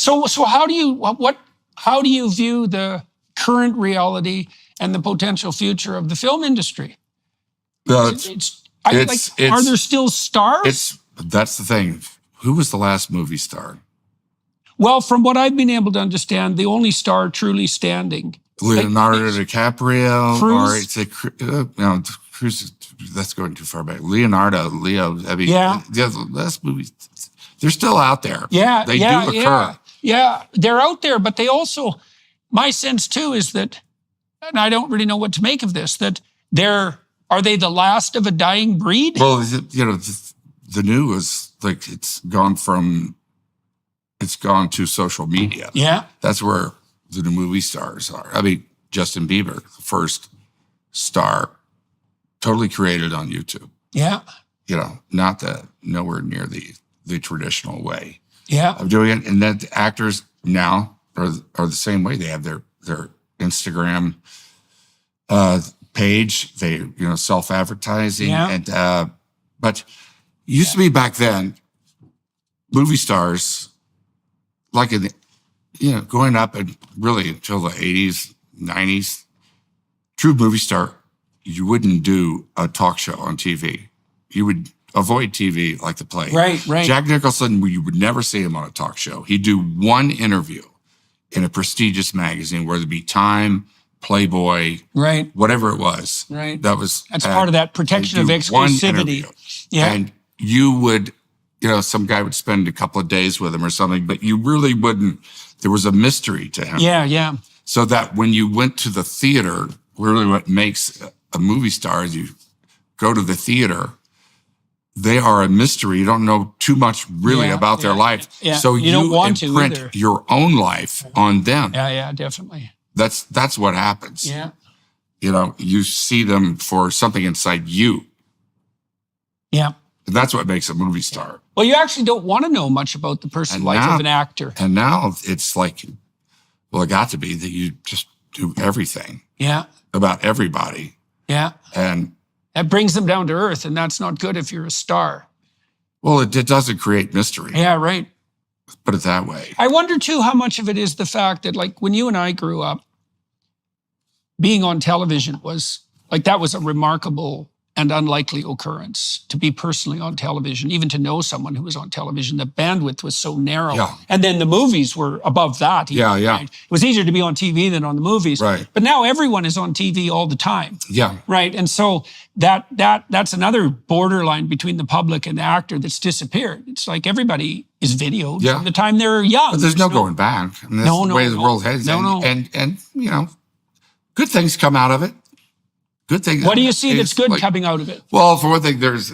So how do you view the current reality and the potential future of the film industry? Are there still stars? That's the thing. Who was the last movie star? Well, from what I've been able to understand, the only star truly standing. Leonardo DiCaprio. Cruise? No, Cruise, that's going too far back. Leo, I mean, the last movie, they're still out there. They do occur. Yeah, they're out there, but they also, my sense too is that, and I don't really know what to make of this, that are they the last of a dying breed? Well, the new is like, it's gone to social media. Yeah. That's where the new movie stars are. I mean, Justin Bieber, the first star, totally created on YouTube. Yeah. Nowhere near the traditional way of doing it. And then the actors now are the same way. They have their Instagram page. They self-advertising but used to be back then, movie stars, like going up and really until the 80s, 90s, true movie star, you wouldn't do a talk show on TV. You would avoid TV like the plague. Right. Jack Nicholson, you would never see him on a talk show. He'd do one interview in a prestigious magazine, whether it be Time, Playboy, whatever it was. Right. That's part of that protection of exclusivity. Yeah. And you would, some guy would spend a couple of days with him or something, but you really wouldn't. There was a mystery to him. Yeah. So that when you went to the theater, really what makes a movie star is you go to the theater, they are a mystery. You don't know too much really about their life. Yeah. So you don't want imprint to your own life on them. Yeah, definitely. That's what happens. Yeah. You see them for something inside you. Yeah. And that's what makes a movie star. Well, you actually don't want to know much about the personal life of an actor. And now it's like, well, it got to be that you just do everything. Yeah. About everybody. Yeah. And that brings them down to earth, and that's not good if you're a star. Well, it doesn't create mystery. Yeah, right. Put it that way. I wonder, too, how much of it is the fact that, like, when you and I grew up, being on television was, that was a remarkable and unlikely occurrence to be personally on television, even to know someone who was on television. The bandwidth was so narrow. Yeah. And then the movies were above that. Yeah. Right? It was easier to be on TV than on the movies. Right. But now everyone is on TV all the time. Yeah. Right. And so that's another borderline between the public and the actor that's disappeared. It's like everybody is videoed from the time they're young. But there's no going back. I mean, that's the way the world heads. No. And good things come out of it. Good thing. What do you see that's good coming out of it? Well, for one thing, there's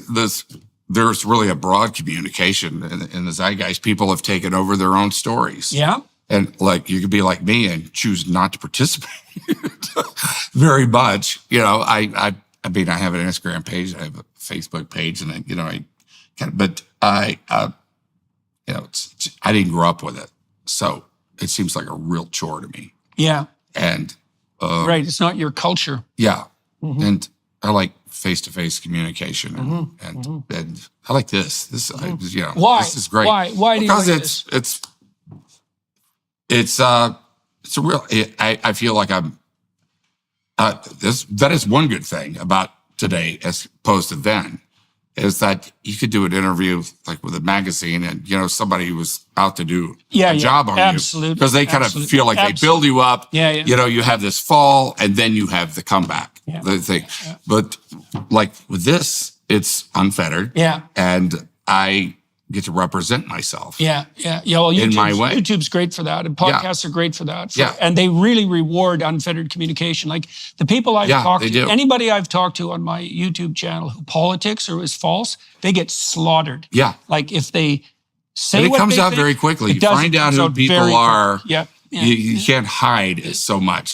really a broad communication in the zeitgeist. People have taken over their own stories. Yeah. And you could be like me and choose not to participate very much. I mean, I have an Instagram page, I have a Facebook page, and I didn't grow up with it, so it seems like a real chore to me. Yeah. And right, it's not your culture. Yeah. Mm-hmm. And I like face-to-face communication, and I like this. Why? This is great. Why do you like this? It's a real. I feel like I'm. That is one good thing about today, as opposed to then, is that you could do an interview with a magazine, and somebody who was out to do a job on you, because they kind of feel like they build you up. Yeah. You have this fall, and then you have the comeback. Yeah. The thing, but with this, it's unfettered. Yeah, and I get to represent myself. Yeah. Well, in my way. YouTube's great for that, and podcasts are great for that. Yeah. And they really reward unfettered communication. Like the people I've talked to, anybody I've talked to on my YouTube channel who politics or is false, they get slaughtered. Yeah. Like if they say what they think. It comes out very quickly. You find out who people are. Yeah. You can't hide so much.